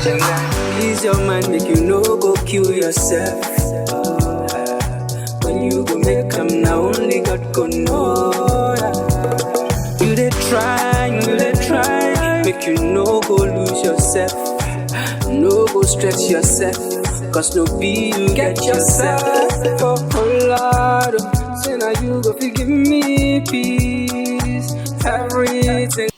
Ease your mind, make you no go kill yourself. When you go make them, now only God go know. You dey try, make you no go lose yourself. No go stress yourself, cause no be you get yourself. Oh Lord, say now you go forgive me peace, everything.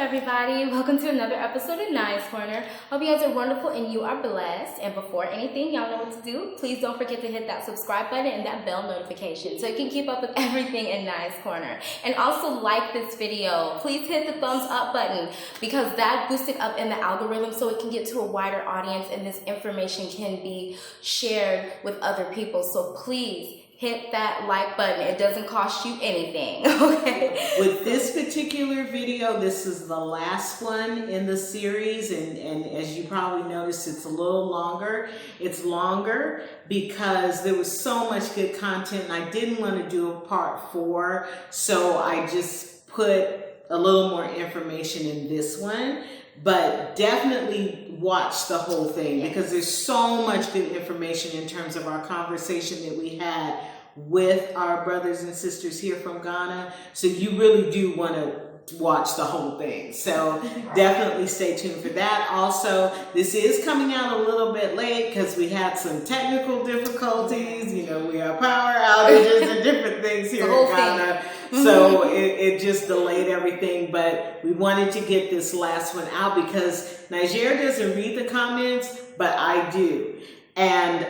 Everybody, welcome to another episode of Naya's Corner. Hope you guys are wonderful and you are blessed. And before anything, y'all know what to do. Please don't forget to hit that subscribe button and that bell notification so you can keep up with everything in Naya's Corner. And also like this video. Please hit the thumbs up button because that boosts it up in the algorithm so it can get to a wider audience and this information can be shared with other people. So please hit that like button. It doesn't cost you anything, okay? With this particular video, this is the last one in the series, and as you probably noticed, it's a little longer. It's longer because there was so much good content, and I didn't want to do a part 4, so I just put a little more information in this one. But definitely watch the whole thing because there's so much good information in terms of our conversation that we had with our brothers and sisters here from Ghana. So you really do want to watch the whole thing. So definitely stay tuned for that. Also, this is coming out a little bit late because we had some technical difficulties. You know, we have power outages and different things here in Ghana. So it just delayed everything, but we wanted to get this last one out because Nigeria doesn't read the comments, but I do. And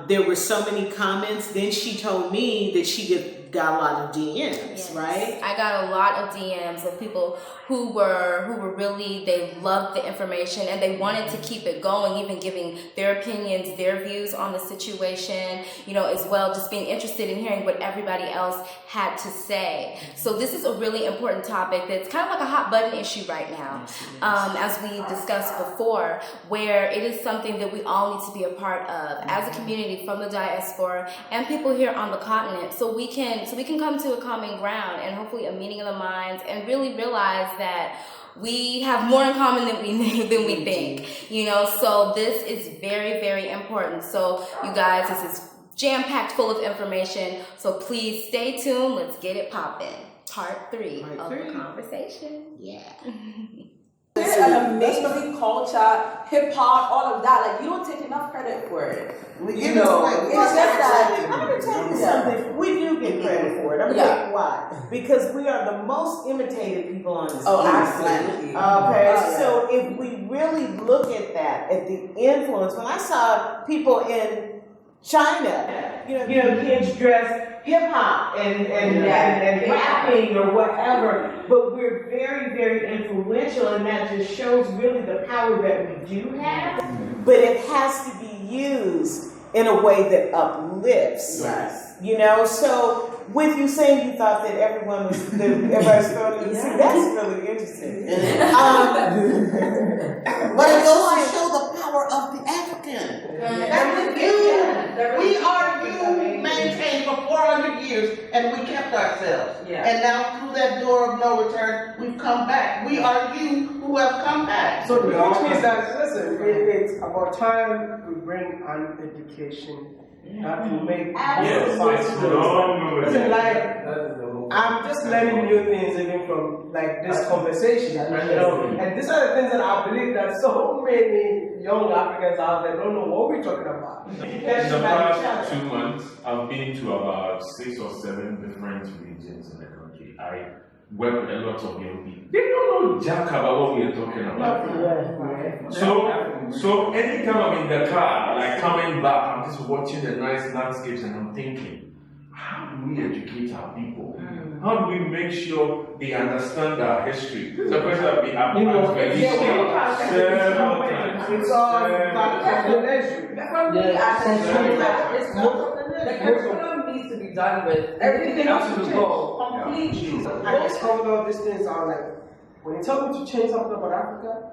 there were so many comments. Then she told me that she got a lot of DMs, right? I got a lot of DMs of people who were really, they loved the information and they wanted to keep it going, even giving their opinions, their views on the situation, you know, as well, just being interested in hearing what everybody else had to say. So this is a really important topic that's kind of like a hot button issue right now, as we discussed before, where it is something that we all need to be a part of as a community from the diaspora and people here on the continent, so we can come to a common ground and hopefully a meeting of the minds and really realize that we have more in common than we think, you know. So this is very, very important. So you guys, this is jam-packed full of information. So please stay tuned. Let's get it popping. Part 3 of the conversation. Yeah. It's an amazing culture, hip hop, all of that. Like, you don't take enough credit for it. It's just that. I'm going to tell you something. We do get credit for it. I'm going to tell you why. Because we are the most imitated people on this planet. Absolutely. Okay, so if we really look at that, at the influence, when I saw people in China, you know kids dressed hip hop and rapping or whatever, but we're very, very influential, and that just shows really the power that we do have. But it has to be used in a way that uplifts. Yes. You know, so with you saying you thought that everybody's throwing in the sea, that's really interesting. But it goes to show the power of the African. We are you maintained for 400 years, and we kept ourselves. Yeah. And now through that door of no return, we've come back. We are you who have come back. So the which means that, listen, it's about time we bring an education that will make listen, like, I'm just learning new things even from like this conversation, you know, and these are the things that I believe that so many young Africans out there don't know what we're talking about. In the past 2 months, I've been to about 6 or 7 different regions in the country. I work with a lot of young people. They don't know jack about what we're talking about. So anytime I'm in the car, like coming back, I'm just watching the nice landscapes and I'm thinking, how do we educate our people? How do we make sure they understand our history? This is a question that we have asked several times. It's all the curriculum needs to be done with. Everything else should go completely. I discovered all these things are like, when you tell me to change something about Africa,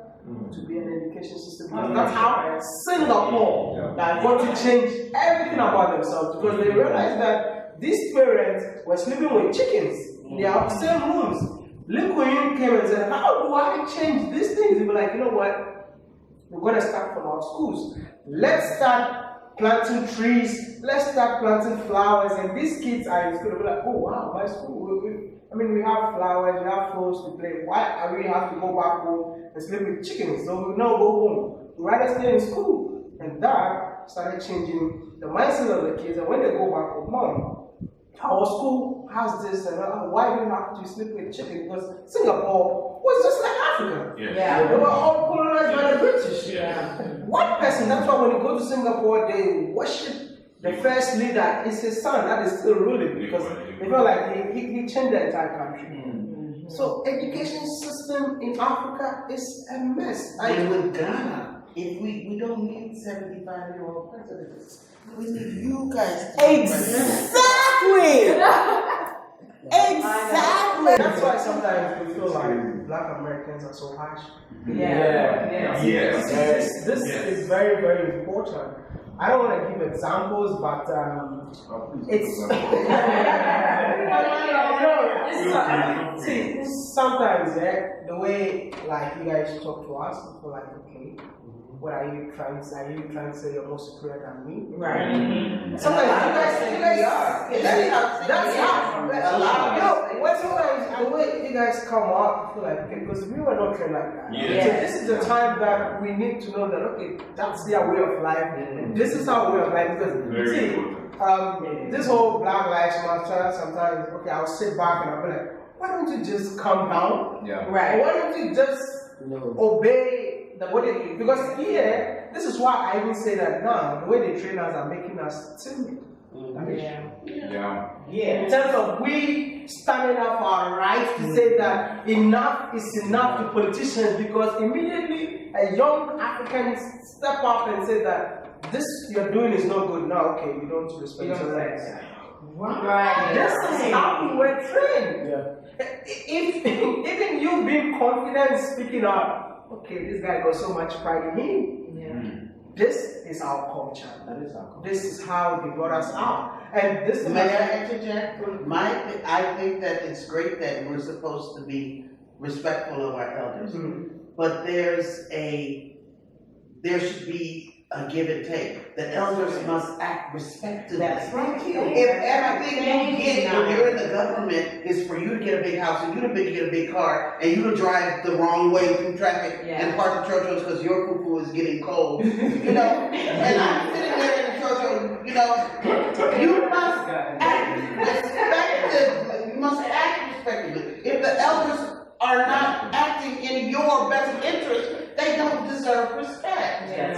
to be an education system, that's how Singapore want to change everything about themselves, because they realize that these parents were sleeping with chickens in their same rooms. Lincoln came and said, how do I change these things? They were like, you know what? we're going to start from our schools. Let's start planting trees. Let's start planting flowers. And these kids are in school. They'll be like, oh wow, my school. We have flowers, we have fruits to play. Why do we have to go back home and sleep with chickens? So we no go home. We'd rather stay in school. And that started changing the mindset of the kids. And when they go back home, Mom, our school has this, and why do you have to sleep with chicken? Because Singapore was just like Africa. Yeah. They were all colonized by the British. Yeah. One person, that's why when you go to Singapore, they worship the first leader is his son that is still ruling, because they feel like he changed the entire country. Mm-hmm. So education system in Africa is a mess. And with Ghana, if we don't need 75-year-old presidents, we need you guys to Exactly! Exactly! That's why sometimes we feel like Black Americans are so harsh. Yes. This is very, very important. I don't want to give examples, but it's see, sometimes the way like you guys talk to us, people like, okay, what are you trying to say? Are you trying to say you're more superior than me? Right. Sometimes you guys that's how when sometimes the way you guys come up, I feel like, okay, because we were not trained like that. Yeah. So this is the time that we need to know that, okay, that's their way of life. This is our way of life. Because this whole Black Lives Matter, sometimes, okay, I'll sit back and I'll be like, why don't you just calm down? Yeah. Right. Or why don't you just obey what it, because here, this is why I even say that now, the way they train us are making us timid. In terms of we standing up for our rights to say that enough is enough to politicians, because immediately a young African step up and say that this you're doing is not good. Now, okay, you don't respect your rights. Right. This is how we were trained. If even you being confident speaking up, okay, this guy got so much pride in him. This is our culture. This is how they got us out. And this is May I interject? I think that it's great that we're supposed to be respectful of our elders, but there should be a give and take. The elders must act respectfully. That's right. If everything you get when you're in the government is for you to get a big house and you to get a big car and you to drive the wrong way through traffic and park the church because your poo-poo is getting cold, and I'm sitting there in the church, you must act respectfully. You must act respectfully. If the elders are not acting in your best interest, they don't deserve respect. Can I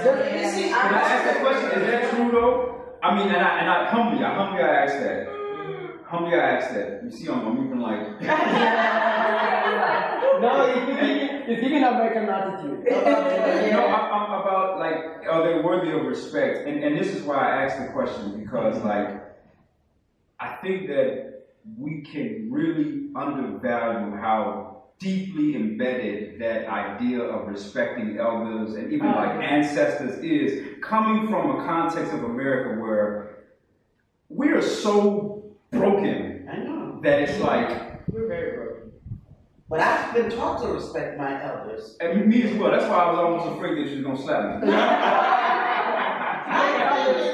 ask a question? Is that true though? I mean, and I humbly I asked that. Humbly I asked that. You see, I'm moving like. No, it's giving American attitude. I'm about like, are they worthy of respect? And this is why I asked the question, because like, I think that we can really undervalue how deeply embedded that idea of respecting elders and even like ancestors is, coming from a context of America where we are so broken that it's like We're very broken. But I've been taught to respect my elders. And me as well. That's why I was almost afraid that she was gonna slap me.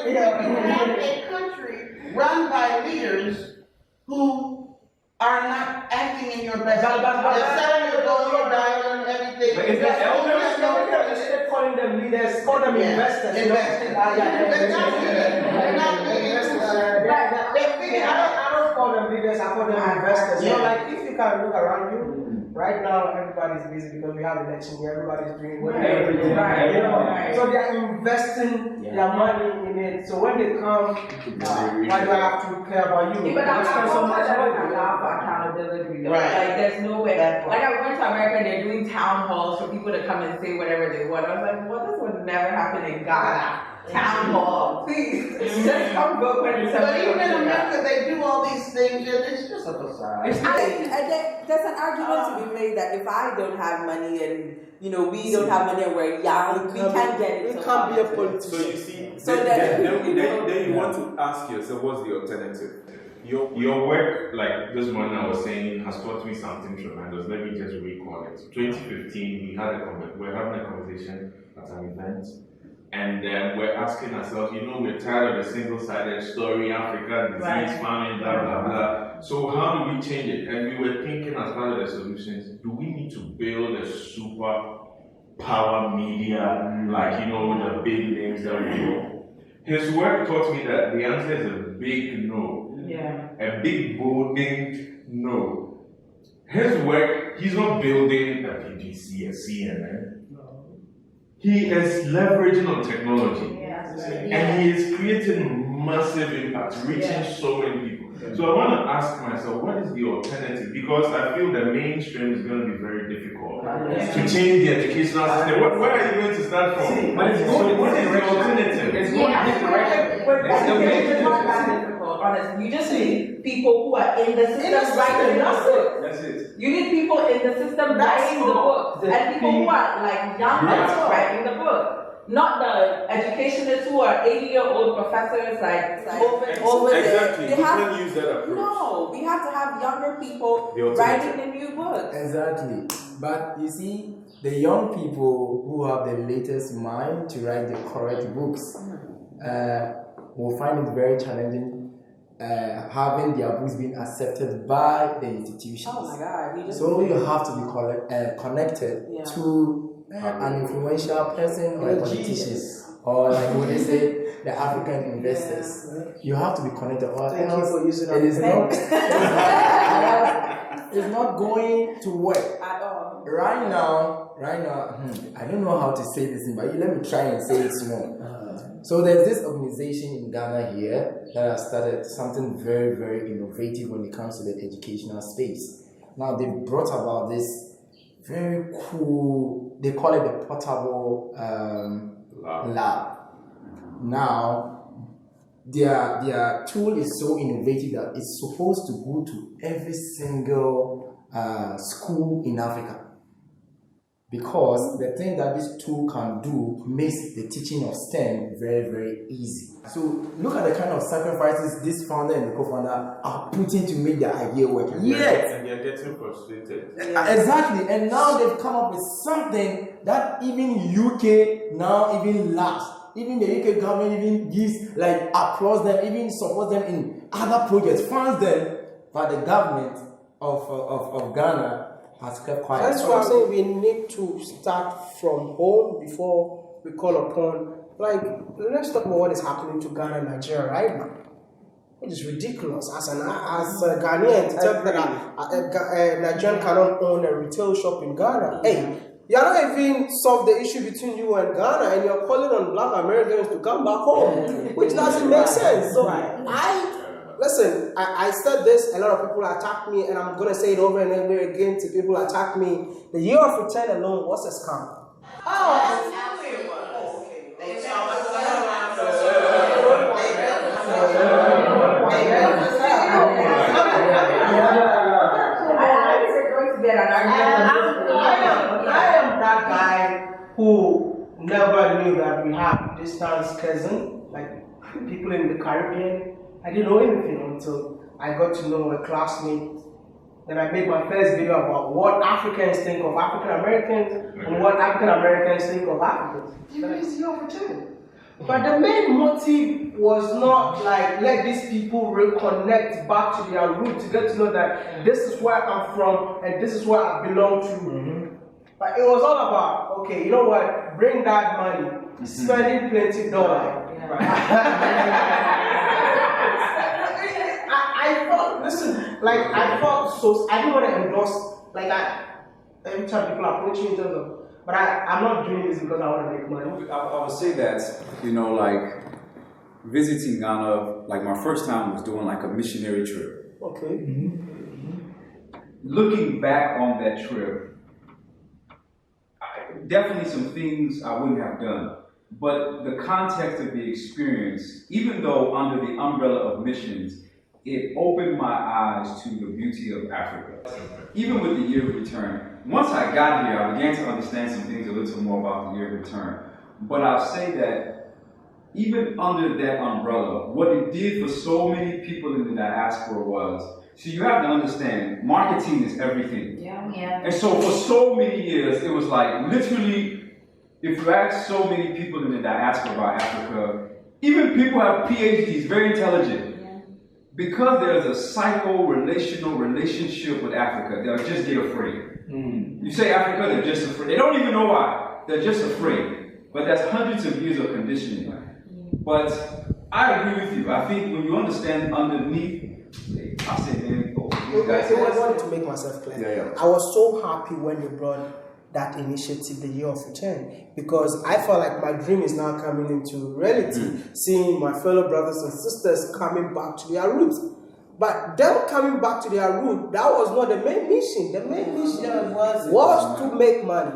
We have a country run by leaders who are not acting in your best interest. They're selling your gold, your diamond, everything. But is that elders? Instead of calling them leaders, call them investors. Investors. They're not leaders. They're not leaders. I don't call them leaders, I call them investors. Like if you can look around you, right now everybody's busy because we have election here, everybody's doing whatever. So they are investing their money in it. So when they come, why do I have to care about you? But I spend so much money for accountability. Like there's no way. Like I went to America and they're doing town halls for people to come and say whatever they want. I was like, well, this would never happen in Ghana. Town hall, please. Just come vote when it's But even in America, they do all these things, and it's just a facade. There's an argument to be made that if I don't have money and we don't have money and we're young, we can't get it. We can't be a politician. So you see, then you want to ask yourself, what's the alternative? Your work, like this morning I was saying, has taught me something tremendous. Let me just recall it. 2015, we're having a conversation at an event, and we're asking ourselves, we're tired of the single-sided story, Africa, disease, famine, blah, blah, blah. So how do we change it? And we were thinking as part of the solutions, do we need to build a super power media, like, the big names that we know? His work taught me that the answer is a big no. Yeah. A big, bolding no. His work, he's not building a BBC, a CNN. He is leveraging on technology. And he is creating massive impact, reaching so many people. So I want to ask myself, what is the alternative? Because I feel the mainstream is going to be very difficult to change the educational system. Where are you going to start from? What is the alternative? It's not that difficult, honestly. You just need people who are in the system writing the book. That's it. You need people in the system writing the book. And people who are like young writing the book. Not the educationists who are 80-year-old professors like over Exactly. They You have, can't use that approach. no, we have to have younger people The alternative. writing the new books. Exactly. But you see, the young people who have the latest mind to write the correct books will find it very challenging having their books being accepted by the institutions. Oh my God. So you have to be connected to an influential person or a politician, or like what they say, the African investors. You have to be connected, or Thank you for using it is our not. It's not going to work At all. right now. I don't know how to say this, but let me try and say it small. So there's this organization in Ghana here that has started something very, very innovative when it comes to the educational space. Now they've brought about this very cool, they call it the portable lab. Now, their tool is so innovative that it's supposed to go to every single school in Africa. Because the thing that this tool can do makes the teaching of STEM very, very easy. So look at the kind of sacrifices this founder and the co-founder are putting to make their idea work. And they're getting frustrated. Exactly. And now they've come up with something that even UK now even laughs. Even the UK government even gives, like, applause them, even supports them in other projects, funds them, but the government of Ghana has kept quiet. That's why I'm saying we need to start from home before we call upon. Like, let's talk about what is happening to Ghana and Nigeria right now. It is ridiculous as a Ghanaian to tell that a Nigerian cannot own a retail shop in Ghana. Hey, you're not even solved the issue between you and Ghana, and you're calling on Black Americans to come back home, which doesn't make sense. So Listen, I said this, a lot of people attacked me, and I'm going to say it over and over again to people who attack me. The year of return alone was a scam. I am that guy who never knew that we have distant cousin, like people in the Caribbean. I didn't know anything until I got to know a classmate. Then I made my first video about what Africans think of African Americans and what African Americans think of Africans. You missed the opportunity. But the main motive was not like let these people reconnect back to their roots, to get to know that this is where I'm from and this is where I belong to. But it was all about, okay, you know what? Bring that money, spending plenty dollars. I thought, listen, like I thought so. I didn't want to endorse, like every time people approach me in terms of, but I'm not doing this because I want to make money. I would say that, like visiting Ghana, like my first time was doing like a missionary trip. Okay. Looking back on that trip, definitely some things I wouldn't have done. But the context of the experience, even though under the umbrella of missions, it opened my eyes to the beauty of Africa. Even with the year of return, once I got here, I began to understand some things a little more about the year of return. But I'll say that even under that umbrella, what it did for so many people in the diaspora was, so you have to understand, marketing is everything. Yeah. And so for so many years, it was like literally if you ask so many people in the diaspora about Africa, even people have PhDs, very intelligent, because there's a psycho-relational relationship with Africa, they'll just get afraid. You say Africa, they're just afraid. They don't even know why. They're just afraid. But that's hundreds of years of conditioning. But I agree with you. I think when you understand underneath, I said, man, I wanted to make myself clear. I was so happy when they brought that initiative, the Year of Return, because I felt like my dream is now coming into reality, seeing my fellow brothers and sisters coming back to their roots. But them coming back to their root, that was not the main mission. The main mission was to make money.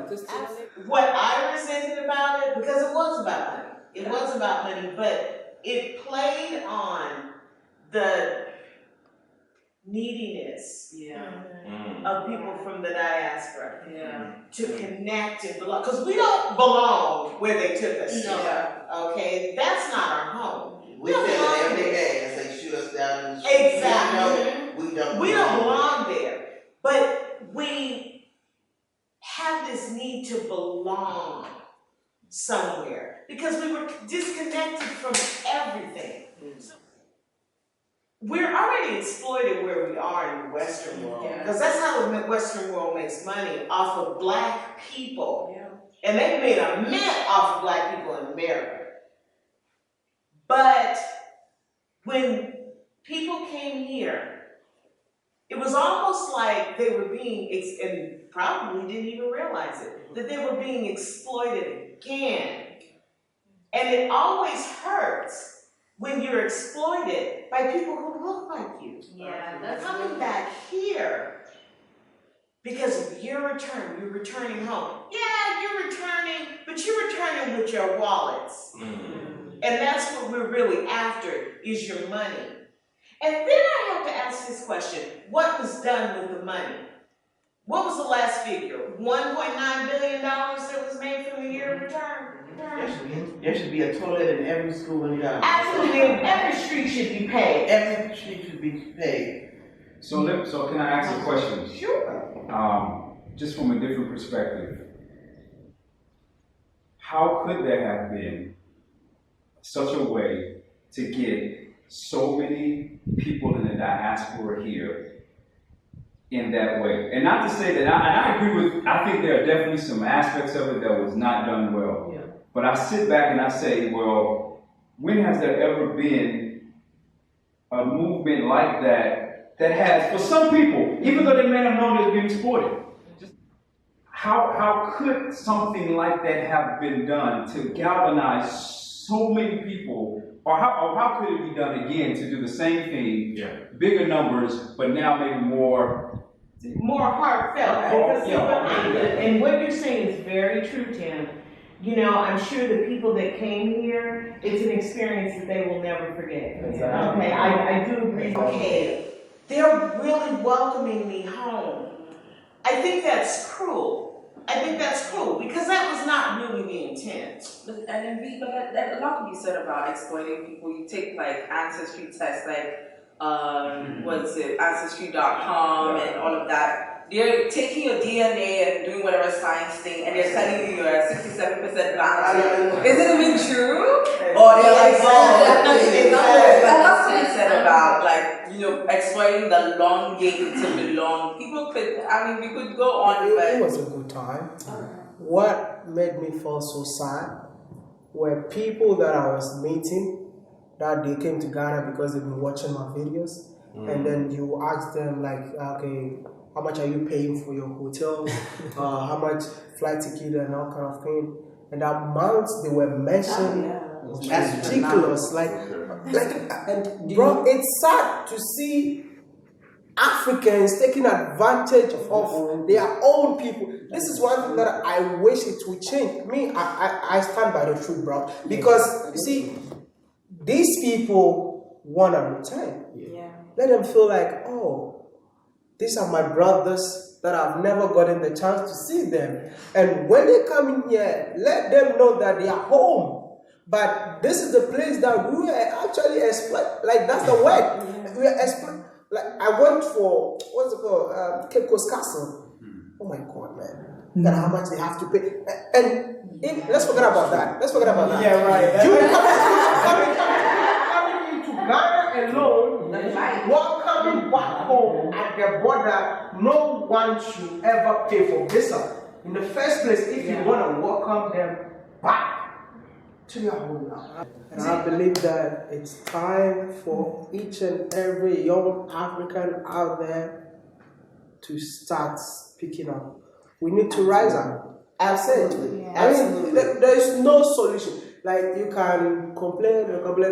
What I resented about it, because it was about money. It was about money, but it played on the neediness of people from the diaspora to connect and belong. Because we don't belong where they took us. Okay, that's not our home. We feel it every day as they shoot us down in the street. Exactly. We don't belong there. But we have this need to belong somewhere because we were disconnected from everything. We're already exploited where we are in the Western world because that's how the Western world makes money, off of black people. And they made a mint off of black people in America. But when people came here, it was almost like they were being, and probably didn't even realize it, that they were being exploited again. And it always hurts when you're exploited by people who look like you. They're coming back here because of your return. You're returning home. Yeah, you're returning, but you're returning with your wallets. And that's what we're really after, is your money. And then I have to ask this question. What was done with the money? What was the last figure? $1.9 billion that was made from the year of return? There should be a toilet in every school in Ghana. Absolutely. Every street should be paid. Every street should be paid. So can I ask a question? Sure. Just from a different perspective. How could there have been such a way to get so many people in the diaspora here in that way? And not to say that, I agree with, I think there are definitely some aspects of it that was not done well. But I sit back and I say, well, when has there ever been a movement like that that has, for some people, even though they may have known it was being exploited, how could something like that have been done to galvanize so many people, or how could it be done again to do the same thing, bigger numbers, but now maybe more heartfelt? And what you're saying is very true, Tim. You know, I'm sure the people that came here, it's an experience that they will never forget. Okay, I do agree. Okay, they're really welcoming me home. I think that's cruel. Because that was not really the intent. But a lot can be said about exploiting people. You take like ancestry tests, like what's it, ancestry.com and all of that. They're taking your DNA and doing whatever science thing, and they're telling you you're 67% black. Is it even true? Or they're like, that has to be said about, like, you know, exploiting the long game to belong. People could, we could go on. It was a good time. What made me feel so sad were people that I was meeting that they came to Ghana because they've been watching my videos, and then you ask them like, okay, how much are you paying for your hotel? How much flight ticket and all kind of thing? And the amounts they were mentioning was ridiculous. And bro, it's sad to see Africans taking advantage of their own people. This is one thing that I wish it would change. Me, I stand by the truth, bro. Because you see, these people want to return. Let them feel like, oh, these are my brothers that I've never gotten the chance to see them. And when they come in here, let them know that they are home. But this is the place that we are actually exploit. Like, that's the word. We are exploit. Like, I went for, what's it called? Cape Coast Castle. Oh my God, man. And how much they have to pay. And let's forget about that. Let's forget about that. Yeah, right. You coming into Ghana alone, welcoming back home at the border, no one should ever pay for visa. In the first place, if you want to welcome them back to your homeland. And I believe that it's time for each and every young African out there to start speaking up. We need to rise up. Absolutely. Yeah. Absolutely. There is no solution. Like, you can complain.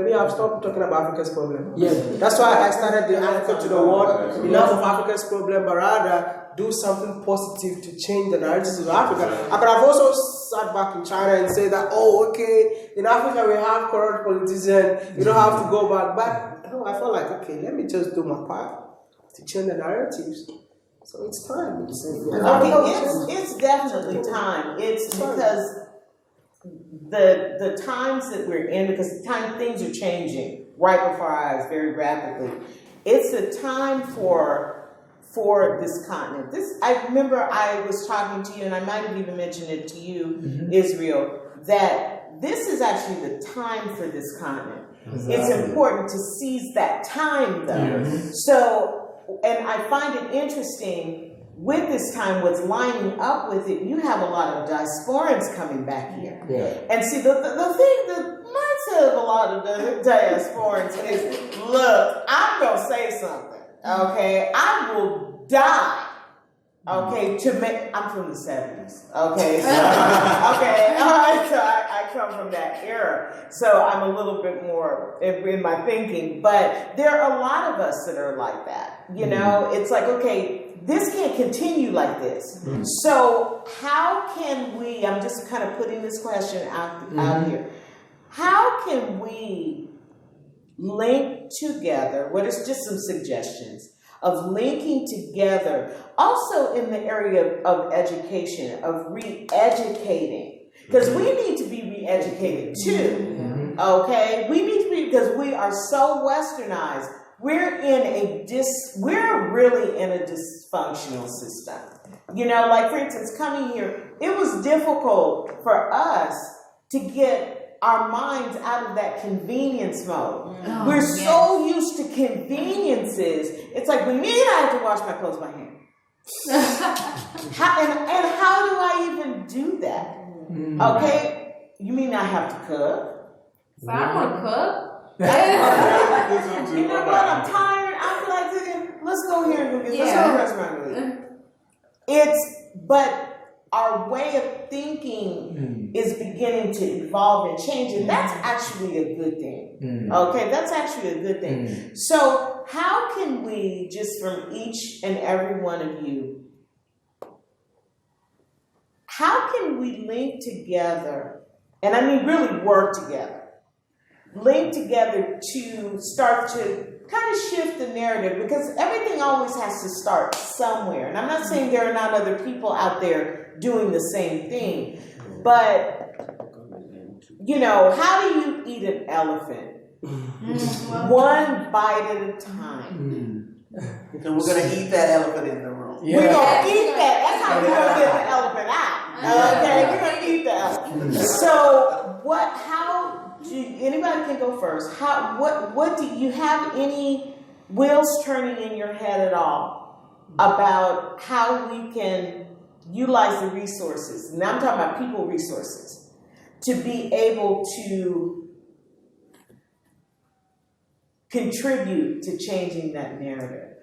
Me, I've stopped talking about Africa's problem. Yeah. That's why I started the Africa to the World. Enough of Africa's problem, but rather do something positive to change the narratives of Africa. I could have also sat back in China and say that, oh, okay, in Africa we have corrupt politicians, you don't have to go back. But no, I felt like, okay, let me just do my part to change the narratives. So it's time. It's definitely time. It's because the times that we're in, because things are changing right before our eyes very rapidly. It's a time for this continent. I remember I was talking to you, and I might have even mentioned it to you, Israel, that this is actually the time for this continent. Exactly. It's important to seize that time, though. Yes. So, and I find it interesting with this time, what's lining up with it, you have a lot of diasporans coming back here. Yeah. And see, the mindset of a lot of the diasporans is, look, I'm going to say something, okay? I will die, okay, to make, I'm from the 70s, okay? So, okay, all right, so I come from that era. So I'm a little bit more in my thinking, but there are a lot of us that are like that, you know? It's like, okay, this can't continue like this. So how can we, I'm just kind of putting this question out here, how can we link together, what is just some suggestions of linking together, also in the area of education, of re-educating, because we need to be re-educated too, okay? We need to be, because we are so westernized. We're really in a dysfunctional system. You know, like for instance, coming here, it was difficult for us to get our minds out of that convenience mode. Oh, we're so used to conveniences. It's like, when me and I have to wash my clothes by hand. and how do I even do that? Okay, you mean I have to cook? So I want to cook. You know what? I'm tired. I feel like cooking. Let's go here and go get. Let's go to a restaurant. But our way of thinking is beginning to evolve and change, and that's actually a good thing. Okay, that's actually a good thing. So, how can we, just from each and every one of you, how can we link together, and I mean really work together? Link together to start to kind of shift the narrative, because everything always has to start somewhere. And I'm not saying there are not other people out there doing the same thing, but, you know, how do you eat an elephant? One bite at a time. And we're going to eat that elephant in the room. Yeah. We're going to eat that. That's how we're going to get the elephant out. Okay, we're going to eat the elephant. So, anybody can go first. What do you have any wheels turning in your head at all about how we can utilize the resources? And I'm talking about people resources to be able to contribute to changing that narrative.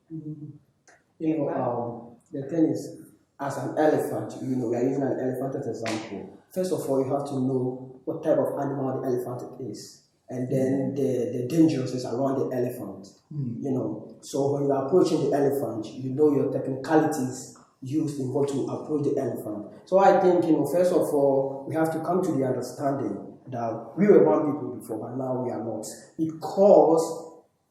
You know, the thing is, as an elephant, you know, we are using an elephant as an example. First of all, you have to know what type of animal the elephant is, and then the dangerousness around the elephant. You know, so when you are approaching the elephant, you know your technicalities used in order to approach the elephant. So I think, you know, first of all, we have to come to the understanding that we were one people before, but now we are not, because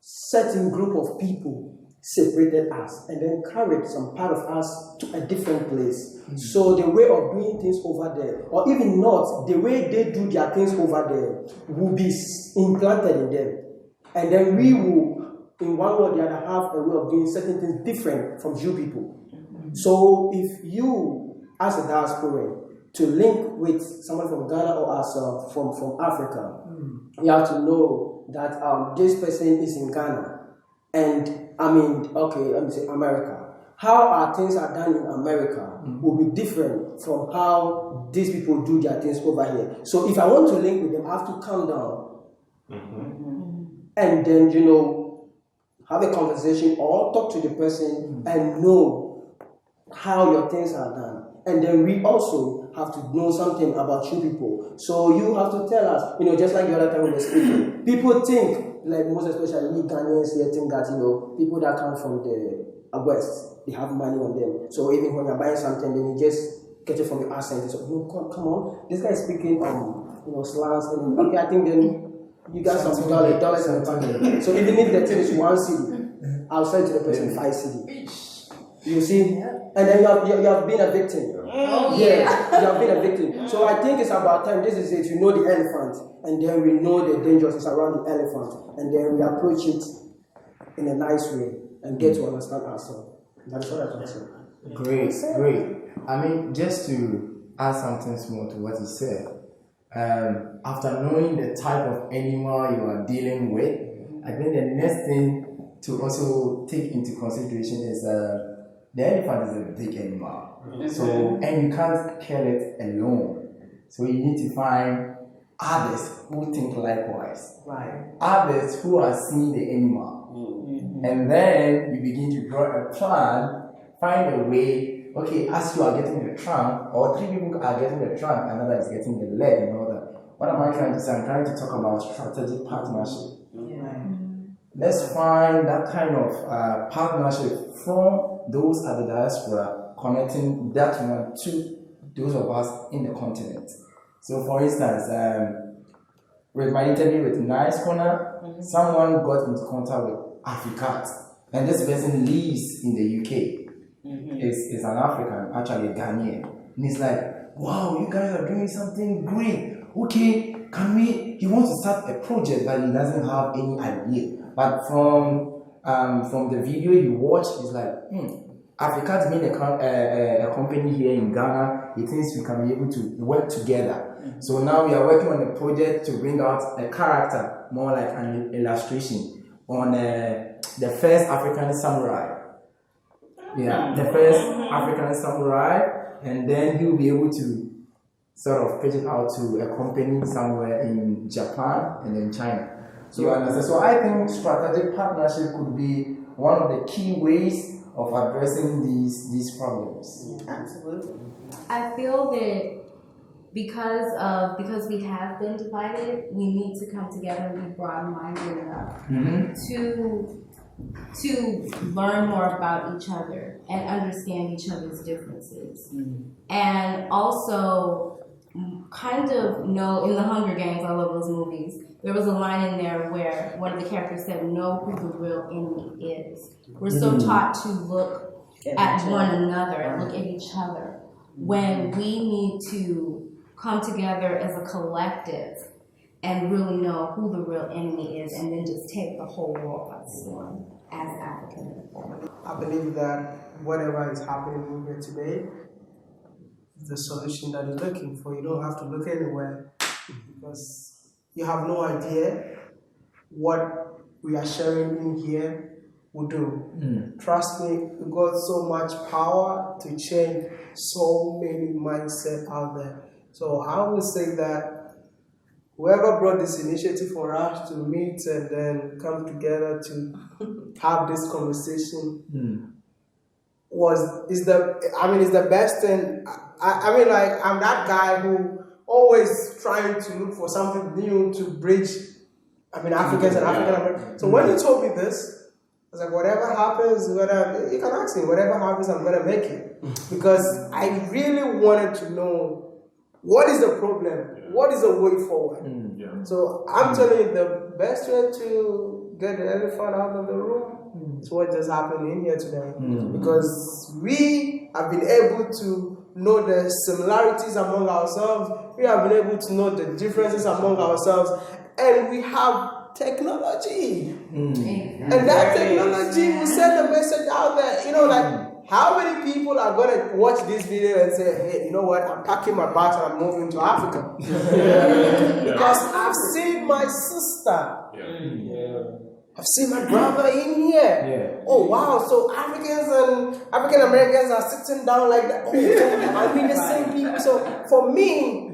certain group of people separated us and then carried some part of us to a different place. So the way of doing things over there, or even not, the way they do their things over there will be implanted in them. And then we will, in one way or the other, have a way of doing certain things different from you people. So if you, as a diasporan, to link with someone from Ghana or as from Africa, you have to know that this person is in Ghana, and let me say America. How our things are done in America will be different from how these people do their things over here. So if I want to link with them, I have to calm down and then have a conversation or talk to the person and know how your things are done. And then we also have to know something about you people. So you have to tell us, just like the other time we were speaking. People think, like most especially we Ghanaians here, think that, people that come from the West, they have money on them. So even when you're buying something, then you just get it from your accent. So, come on, this guy is speaking, slangs. And, okay, I think then you got some dollars and money. So even if the thing is 1 cedi, I'll sell to the person 5 cedi. You see? And then you have been a victim. Oh, yes, you have been a victim. So I think it's about time. This is it. You know the elephant, and then we know the dangers around the elephant, and then we approach it in a nice way and get to understand ourselves. That's what I can say. Great. Just to add something small to what he said, after knowing the type of animal you are dealing with, I think the next thing to also take into consideration is the elephant is a big animal. So, and you can't kill it alone. So you need to find others who think likewise. Right. Others who are seeing the animal. And then you begin to draw a plan, find a way, okay, as you are getting the trunk, or 3 people are getting the trunk, another is getting the leg and all that. What am I trying to say? I'm trying to talk about strategic partnership. Let's find that kind of partnership from those at the diaspora, connecting that one to those of us in the continent. So for instance, with my interview with Nice Corner, someone got into contact with Afreeqarts, and this person lives in the UK. Is an African, actually a Ghanaian. And he's like, wow, you guys are doing something great. Okay, he wants to start a project, but he doesn't have any idea. But from the video you watched, he's like, Afreeqarts being a company here in Ghana, he thinks we can be able to work together. So now we are working on a project to bring out a character, more like an illustration, on the first African samurai. Yeah, the first African samurai, and then he'll be able to sort of pitch it out to a company somewhere in Japan and then China. So I think strategic partnership could be one of the key ways of addressing these problems. Absolutely. I feel that because we have been divided, we need to come together and be broad-minded enough to learn more about each other and understand each other's differences. And also kind of know, in the Hunger Games, I love those movies, there was a line in there where one of the characters said, know who the real enemy is. We're so taught to look at one another and look at each other, when we need to come together as a collective and really know who the real enemy is, and then just take the whole world by storm as African. I believe that whatever is happening here today is the solution that you're looking for. You don't have to look anywhere, because you have no idea what we are sharing in here will do. Trust me, we got so much power to change so many mindsets out there. So I would say that whoever brought this initiative for us to meet and then come together to have this conversation is the best thing. I'm that guy who always trying to look for something new to bridge Africans and African Americans. So when you told me this, I was like, whatever happens, you can ask me, whatever happens, I'm gonna make it. Because I really wanted to know what is the problem, what is the way forward. So I'm telling you, the best way to get the elephant out of the room is what just happened in here today. Because we have been able to know the similarities among ourselves, we have been able to know the differences among ourselves, and we have technology. And that technology will send a message out there. how many people are gonna watch this video and say, hey, you know what? I'm packing my bags and I'm moving to Africa because I've seen my sister. I've seen my brother in here. Oh wow! So Africans and African Americans are sitting down like that. Oh, so are we the same people? So for me,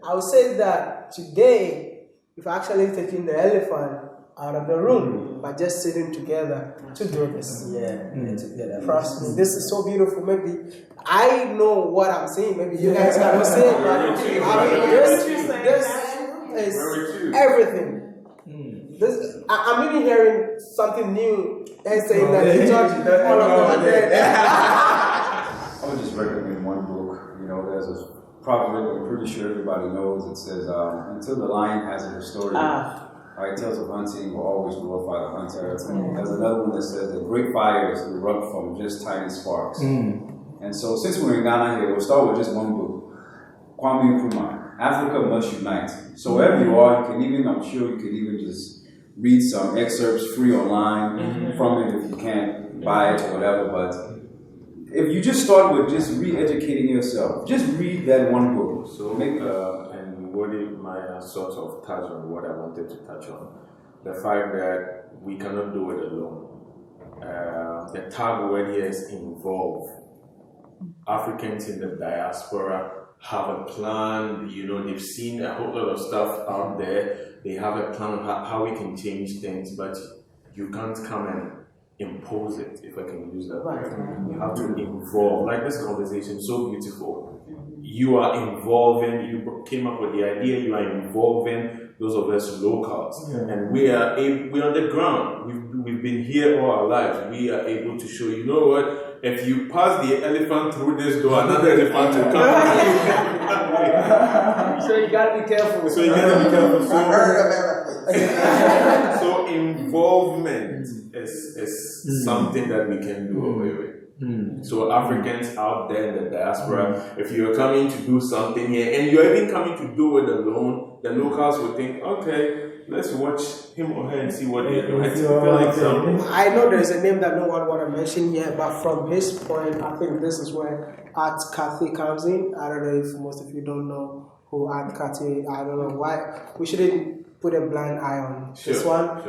I would say that today, we've actually taken the elephant out of the room by just sitting together to do this. Trust me, this is so beautiful. Maybe I know what I'm saying. Maybe you guys cannot say it, but I mean, this is everything. I'm even hearing something new. They're saying that the church all of them are dead. I would just recommend one book. You know, there's a proverb I'm pretty sure everybody knows. It says, until the lion has a historian, right, tales of hunting will always glorify the hunter. There's another one that says that great fires erupt from just tiny sparks. And so since we're in Ghana here, we'll start with just one book. Kwame Nkrumah, Africa Must Unite. So wherever you are, you can even, I'm sure you can even just read some excerpts free online from it if you can't buy it or whatever. But if you just start with just re-educating yourself, just read that one book. So and Wode Maya sort of touched on what I wanted to touch on. The fact that we cannot do it alone. The tag word here is involve. Africans in the diaspora have a plan, you know, they've seen a whole lot of stuff out there. They have a plan of how we can change things, but you can't come and impose it, if I can use that word. You have to involve. Like this conversation, so beautiful. You are involving, you came up with the idea, you are involving those of us locals. And we're on the ground. We've been here all our lives. We are able to show, you know what, if you pass the elephant through this door, another elephant will come. So you gotta be careful. So involvement is something that we can do away with. So Africans out there in the diaspora, if you're coming to do something here and you're even coming to do it alone, the locals will think, okay, let's watch him or her and see what they're doing. I know there's a name that no one want to mention yet, but from his point, I think this is where Art Cathy comes in. I don't know if most of you don't know who Art Cathy is. I don't know why. We shouldn't put a blind eye on this one.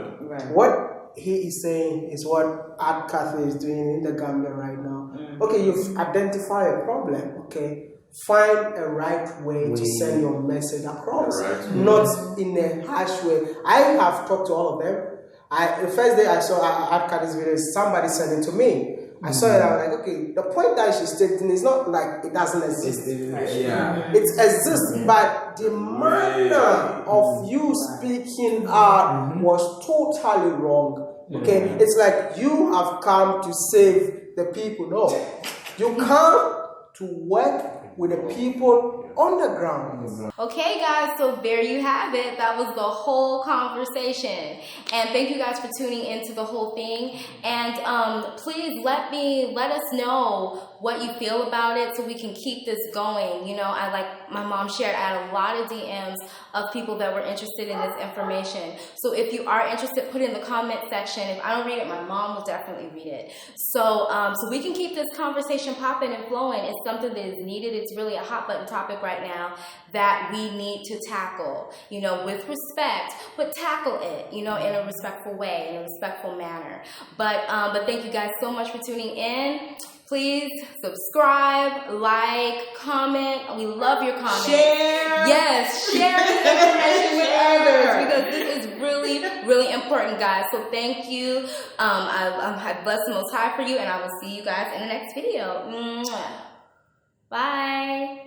What he is saying is what Art Cathy is doing in the Gambia right now. Okay, you've identified a problem, okay? Find a right way to send your message across, not in a harsh way. I have talked to all of them. The first day I saw Art Cathy's video, somebody sent it to me. I saw it, I was like, okay, the point that she's stating is not like it doesn't exist. It exists, but the manner of you speaking out was totally wrong. Okay, it's like you have come to save the people. No, you come to work with the people on the ground. Okay guys, so there you have it. That was the whole conversation. And thank you guys for tuning into the whole thing. And please let us know what you feel about it so we can keep this going. You know, like my mom shared, I had a lot of DMs of people that were interested in this information. So if you are interested, put it in the comment section. If I don't read it, my mom will definitely read it. So so we can keep this conversation popping and flowing. It's something that is needed. It's really a hot button topic right now that we need to tackle, you know, with respect, but tackle it, you know, in a respectful way, in a respectful manner. But thank you guys so much for tuning in. Please subscribe, like, comment. We love your comments. Share. Yes, share this information with others because this is really, really important, guys. So thank you. I bless the Most High for you, and I will see you guys in the next video. Bye.